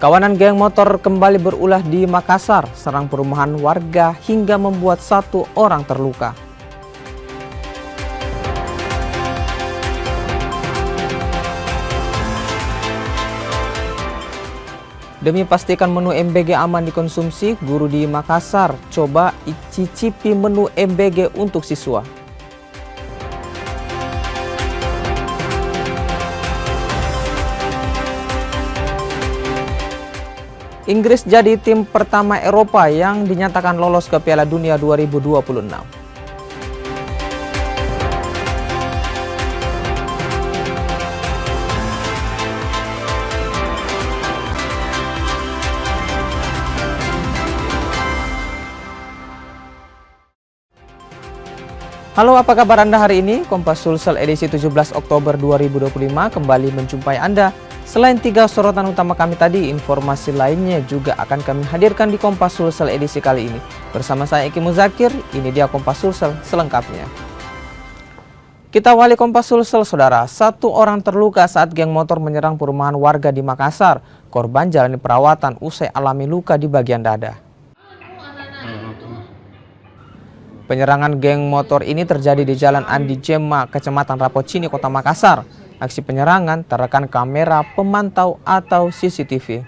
Kawanan geng motor kembali berulah di Makassar, serang perumahan warga hingga membuat 1 orang terluka. Demi pastikan menu MBG aman dikonsumsi, guru di Makassar coba cicipi menu MBG untuk siswa. Inggris jadi tim pertama Eropa yang dinyatakan lolos ke Piala Dunia 2026. Halo, apa kabar Anda hari ini? Kompas Sulsel edisi 17 Oktober 2025 kembali menjumpai Anda. Selain 3 sorotan utama kami tadi, informasi lainnya juga akan kami hadirkan di Kompas Sulsel edisi kali ini. Bersama saya Eki Muzakir, ini dia Kompas Sulsel selengkapnya. Kita awali Kompas Sulsel, saudara. 1 orang terluka saat geng motor menyerang perumahan warga di Makassar. Korban jalani perawatan usai alami luka di bagian dada. Penyerangan geng motor ini terjadi di Jalan Andi Jema, Kecamatan Rapocini, Kota Makassar. Aksi penyerangan terekam kamera pemantau atau CCTV.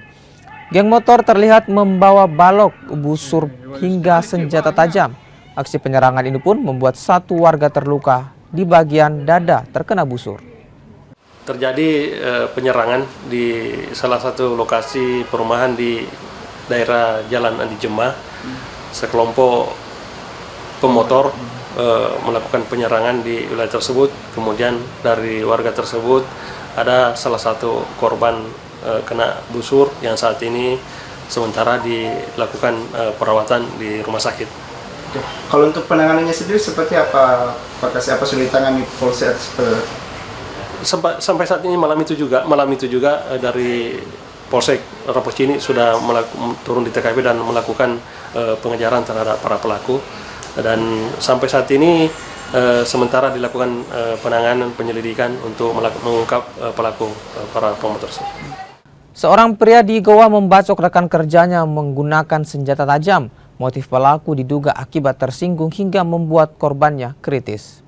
Geng motor terlihat membawa balok, busur hingga senjata tajam. Aksi penyerangan ini pun membuat 1 warga terluka di bagian dada terkena busur. Terjadi penyerangan di salah satu lokasi perumahan di daerah Jalan Andi Jema. Sekelompok pemotor melakukan penyerangan di wilayah tersebut. Kemudian dari warga tersebut ada salah satu korban kena busur yang saat ini sementara dilakukan perawatan di rumah sakit. Kalau untuk penanganannya sendiri seperti apa? Apakah siapa sudah ditangani Polsek? Sampai saat ini malam itu juga dari Polsek Rapocini sudah turun di TKP dan melakukan pengejaran terhadap para pelaku. Dan sampai saat ini sementara dilakukan penanganan penyelidikan untuk mengungkap pelaku para pemotor tersebut. Seorang pria di Goa membacok rekan kerjanya menggunakan senjata tajam. Motif pelaku diduga akibat tersinggung hingga membuat korbannya kritis.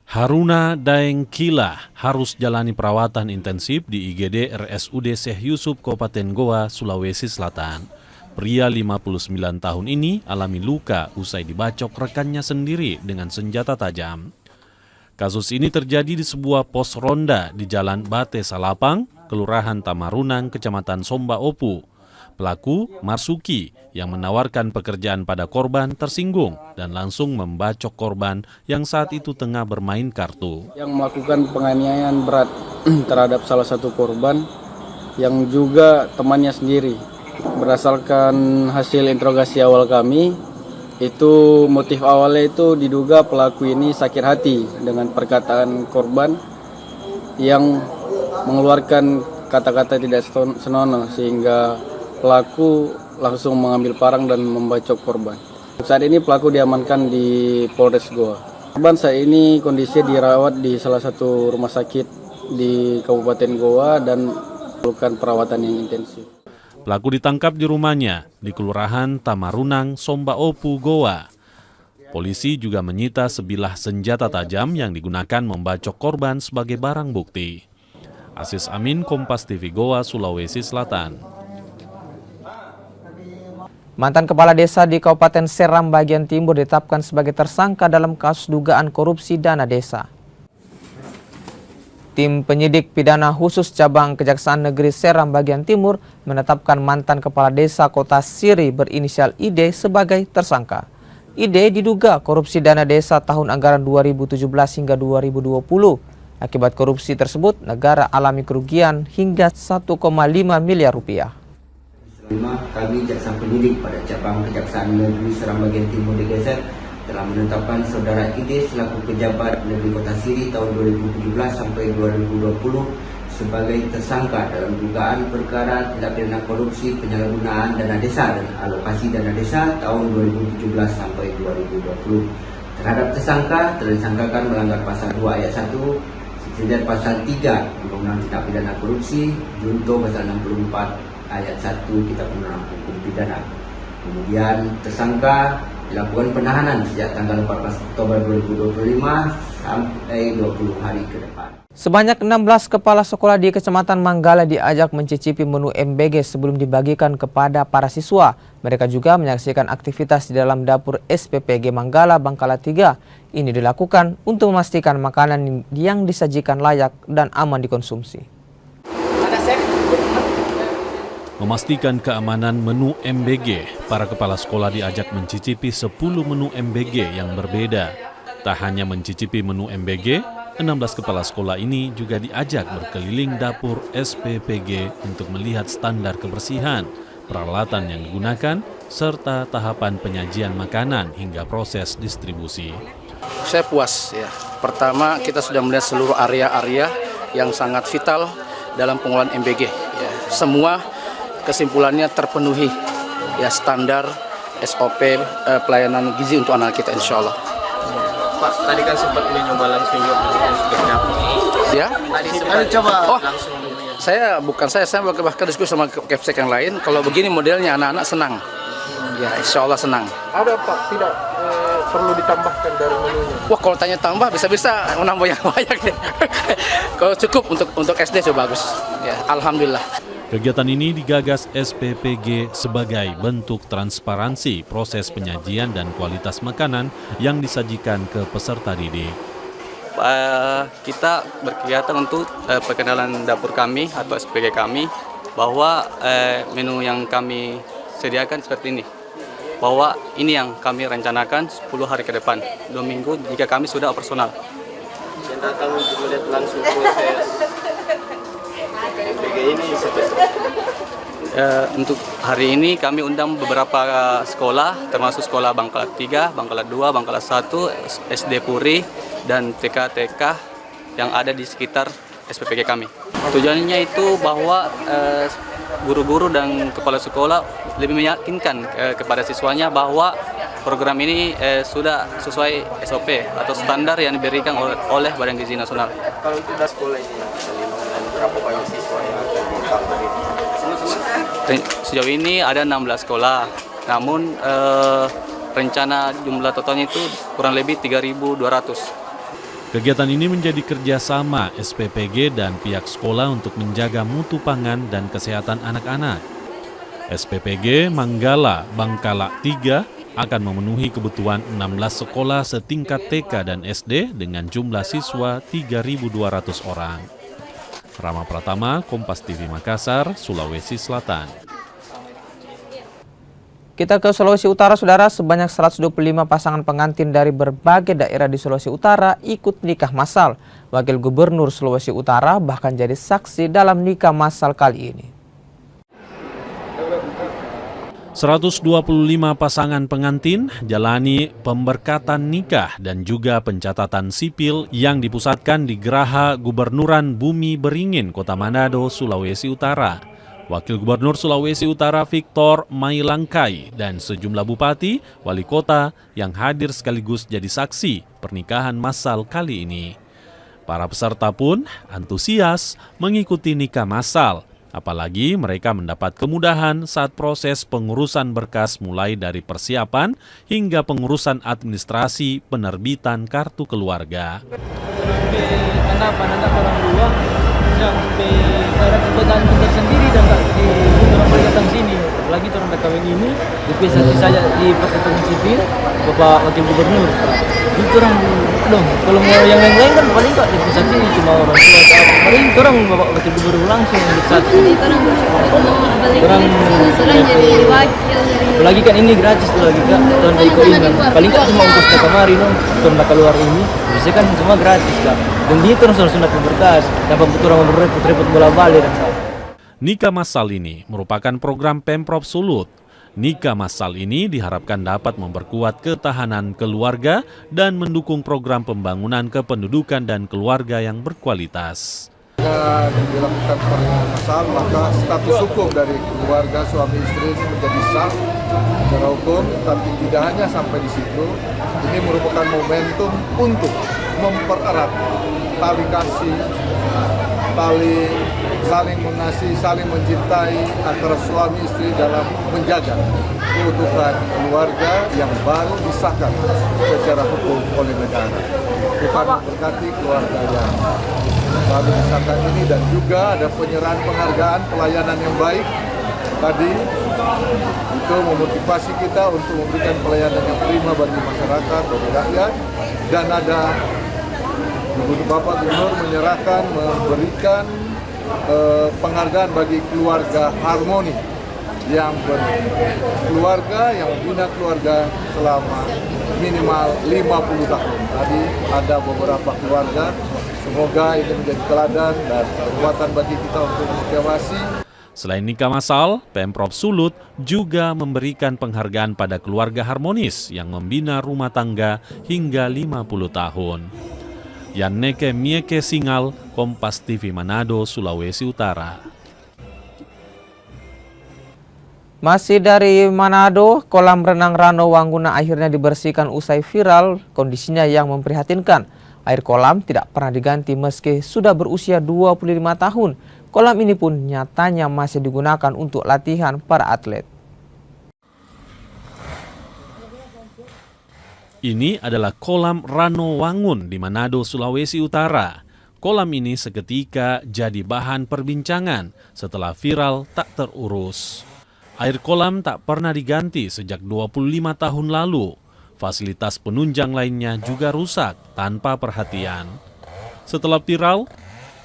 Haruna Daeng Kila harus jalani perawatan intensif di IGD RSUD Syekh Yusuf Kabupaten Goa, Sulawesi Selatan. Pria 59 tahun ini alami luka usai dibacok rekannya sendiri dengan senjata tajam. Kasus ini terjadi di sebuah pos ronda di Jalan Bate Salapang, Kelurahan Tamarunang, Kecamatan Somba Opu. Pelaku, Marsuki, yang menawarkan pekerjaan pada korban tersinggung dan langsung membacok korban yang saat itu tengah bermain kartu. Yang melakukan penganiayaan berat terhadap salah satu korban yang juga temannya sendiri. Berdasarkan hasil interogasi awal kami, itu motif awalnya itu diduga pelaku ini sakit hati dengan perkataan korban yang mengeluarkan kata-kata tidak senonoh sehingga pelaku langsung mengambil parang dan membacok korban. Saat ini pelaku diamankan di Polres Goa. Korban saat ini kondisinya dirawat di salah satu rumah sakit di Kabupaten Goa dan melakukan perawatan yang intensif. Pelaku ditangkap di rumahnya di Kelurahan Tamarunang, Somba Opu, Goa. Polisi juga menyita sebilah senjata tajam yang digunakan membacok korban sebagai barang bukti. Aziz Amin, Kompas TV Goa, Sulawesi Selatan. Mantan kepala desa di Kabupaten Seram bagian timur ditetapkan sebagai tersangka dalam kasus dugaan korupsi dana desa. Tim penyidik pidana khusus cabang Kejaksaan Negeri Seram bagian timur menetapkan mantan kepala desa Kota Siri berinisial ID sebagai tersangka. ID diduga korupsi dana desa tahun anggaran 2017 hingga 2020. Akibat korupsi tersebut, negara alami kerugian hingga 1,5 miliar rupiah. Kami Jaksa Penyidik pada cabang Kejaksaan Negeri Seram bagian Timur DKSR telah menetapkan saudara ID selaku pejabat negeri Kota Siri tahun 2017 sampai 2020 sebagai tersangka dalam dugaan perkara tindak pidana korupsi penyalahgunaan dana desa dan alokasi dana desa tahun 2017 sampai 2020. Terhadap tersangka telah disangkakan melanggar pasal 2 ayat 1 Dilihat pasal 3 Undang-Undang Tindak Pidana Korupsi, junto pasal 64 ayat 1 Kitab Undang-Undang Hukum Pidana. Kemudian tersangka dilakukan penahanan sejak tanggal 14 Oktober 2025 sampai 20 hari ke depan. Sebanyak 16 kepala sekolah di Kecamatan Manggala diajak mencicipi menu MBG sebelum dibagikan kepada para siswa. Mereka juga menyaksikan aktivitas di dalam dapur SPPG Manggala Bangkala 3. Ini dilakukan untuk memastikan makanan yang disajikan layak dan aman dikonsumsi. Memastikan keamanan menu MBG, para kepala sekolah diajak mencicipi 10 menu MBG yang berbeda. Tak hanya mencicipi menu MBG, 16 kepala sekolah ini juga diajak berkeliling dapur SPPG untuk melihat standar kebersihan, peralatan yang digunakan, serta tahapan penyajian makanan hingga proses distribusi. Saya puas ya. Pertama, kita sudah melihat seluruh area-area yang sangat vital dalam pengelolaan MBG. Ya. Semua kesimpulannya terpenuhi ya, standar SOP pelayanan gizi untuk anak kita, insya Allah. Pak, tadi kan sempat mencoba langsung seperti apa? Ya. Tadi coba Saya bahkan diskusi sama Kepsek yang lain. Kalau begini modelnya anak-anak senang. Ya, insya Allah senang. Ada Pak, tidak perlu ditambahkan dari menunya. Wah, kalau tanya tambah bisa-bisa menambah yang banyak deh. Kalau cukup untuk SD sudah bagus. Ya, alhamdulillah. Kegiatan ini digagas SPPG sebagai bentuk transparansi proses penyajian dan kualitas makanan yang disajikan ke peserta didik. Kita berkegiatan untuk perkenalan dapur kami atau SPPG kami bahwa menu yang kami sediakan seperti ini. Bahwa ini yang kami rencanakan 10 hari ke depan, 2 minggu jika kami sudah operasional. Yang datang melihat langsung proses MBG ini Untuk hari ini kami undang beberapa sekolah, termasuk sekolah Bangkala 3, Bangkala 2, Bangkala 1, SD Puri, dan TK-TK yang ada di sekitar SPPG kami. Tujuannya itu bahwa guru-guru dan kepala sekolah lebih meyakinkan kepada siswanya bahwa program ini sudah sesuai SOP atau standar yang diberikan oleh Badan Gizi Nasional. Kalau itu dari sekolah ini, berapa banyak siswa yang akan ditambah ini? Sejauh ini ada 16 sekolah, namun rencana jumlah totalnya itu kurang lebih 3.200. Kegiatan ini menjadi kerjasama SPPG dan pihak sekolah untuk menjaga mutu pangan dan kesehatan anak-anak. SPPG Manggala Bangkala 3 akan memenuhi kebutuhan 16 sekolah setingkat TK dan SD dengan jumlah siswa 3.200 orang. Rama Pratama, Kompas TV Makassar, Sulawesi Selatan. Kita ke Sulawesi Utara, saudara. Sebanyak 125 pasangan pengantin dari berbagai daerah di Sulawesi Utara ikut nikah massal. Wakil Gubernur Sulawesi Utara bahkan jadi saksi dalam nikah massal kali ini. 125 pasangan pengantin jalani pemberkatan nikah dan juga pencatatan sipil yang dipusatkan di Geraha Gubernuran Bumi Beringin, Kota Manado, Sulawesi Utara. Wakil Gubernur Sulawesi Utara Victor Mailangkai dan sejumlah bupati, wali kota yang hadir sekaligus jadi saksi pernikahan massal kali ini. Para peserta pun antusias mengikuti nikah massal. Apalagi mereka mendapat kemudahan saat proses pengurusan berkas mulai dari persiapan hingga pengurusan administrasi penerbitan kartu keluarga. Kenapa orang dua sampai cara kebetulan tersendiri dan orang mereka datang sini. Lagi orang datang ini dipisah saja di pertemuan sipil Bapak Wakil Gubernur. Itu orang belum. Kalau mau yang lain kan paling nggak dipisah sini cuma orang tua atau paling orang Bapak Wakil Gubernur langsung satu. Orang jadi wakil dari. Lagi kan ini gratis lagi kan tahun ikut kan. Paling nggak cuma untuk ke kamari no. Tahun keluar ini bisa kan semua gratis kan. Dan dia terus sunat berkas tanpa betul orang repot-repot bola-balik. Nikah massal ini merupakan program Pemprov Sulut. Nikah massal ini diharapkan dapat memperkuat ketahanan keluarga dan mendukung program pembangunan kependudukan dan keluarga yang berkualitas. Jika dilakukan pernikahan massal, maka status hukum dari keluarga suami istri ini menjadi sah secara hukum, tapi tidak hanya sampai di situ. Ini merupakan momentum untuk mempererat tali kasih, tali saling mengasihi, saling mencintai antara suami istri dalam menjaga keutuhan keluarga yang baru disahkan secara hukum oleh negara. Tuhan memberkati keluarga yang baru disahkan ini, dan juga ada penyerahan penghargaan pelayanan yang baik tadi. Itu memotivasi kita untuk memberikan pelayanan yang prima bagi masyarakat, bagi rakyat, dan ada Bapak Gubernur menyerahkan, memberikan penghargaan bagi keluarga harmoni yang berkeluarga, yang membina keluarga selama minimal 50 tahun. Tadi ada beberapa keluarga, semoga ini menjadi teladan dan kekuatan bagi kita untuk motivasi. Selain nikah massal, Pemprov Sulut juga memberikan penghargaan pada keluarga harmonis yang membina rumah tangga hingga 50 tahun. Yanneke Mieke Singal, Kompas TV Manado, Sulawesi Utara. Masih dari Manado, kolam renang Rano Wangguna akhirnya dibersihkan usai viral, kondisinya yang memprihatinkan. Air kolam tidak pernah diganti meski sudah berusia 25 tahun. Kolam ini pun nyatanya masih digunakan untuk latihan para atlet. Ini adalah kolam Rano Wangun di Manado, Sulawesi Utara. Kolam ini seketika jadi bahan perbincangan setelah viral tak terurus. Air kolam tak pernah diganti sejak 25 tahun lalu. Fasilitas penunjang lainnya juga rusak tanpa perhatian. Setelah viral,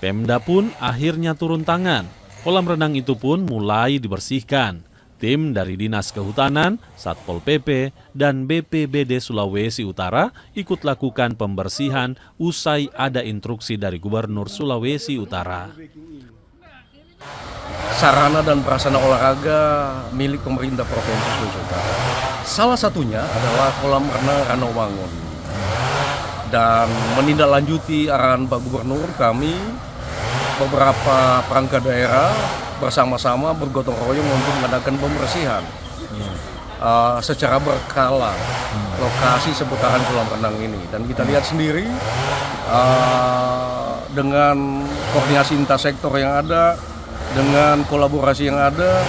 Pemda pun akhirnya turun tangan. Kolam renang itu pun mulai dibersihkan. Tim dari Dinas Kehutanan, Satpol PP, dan BPBD Sulawesi Utara ikut lakukan pembersihan usai ada instruksi dari Gubernur Sulawesi Utara. Sarana dan prasarana olahraga milik pemerintah Provinsi Sulawesi Utara. Salah satunya adalah kolam renang Rano Wangun. Dan menindaklanjuti arahan Pak Gubernur, kami beberapa perangkat daerah bersama-sama bergotong royong untuk mengadakan pembersihan secara berkala lokasi seputaran kolam renang ini. Dan kita lihat sendiri dengan koordinasi lintas sektor yang ada, dengan kolaborasi yang ada,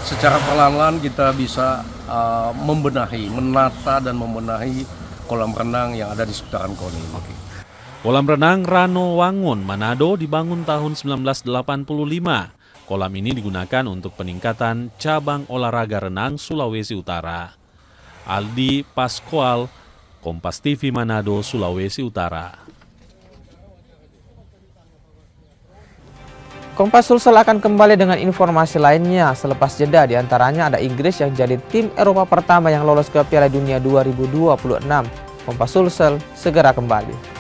secara perlahan-lahan kita bisa membenahi, menata dan membenahi kolam renang yang ada di seputaran KON ini. Kolam renang Rano Wangun, Manado dibangun tahun 1985. Kolam ini digunakan untuk peningkatan cabang olahraga renang Sulawesi Utara. Aldi Pascual, Kompas TV Manado, Sulawesi Utara. Kompas Sulsel akan kembali dengan informasi lainnya selepas jeda. Di antaranya ada Inggris yang jadi tim Eropa pertama yang lolos ke Piala Dunia 2026. Kompas Sulsel segera kembali.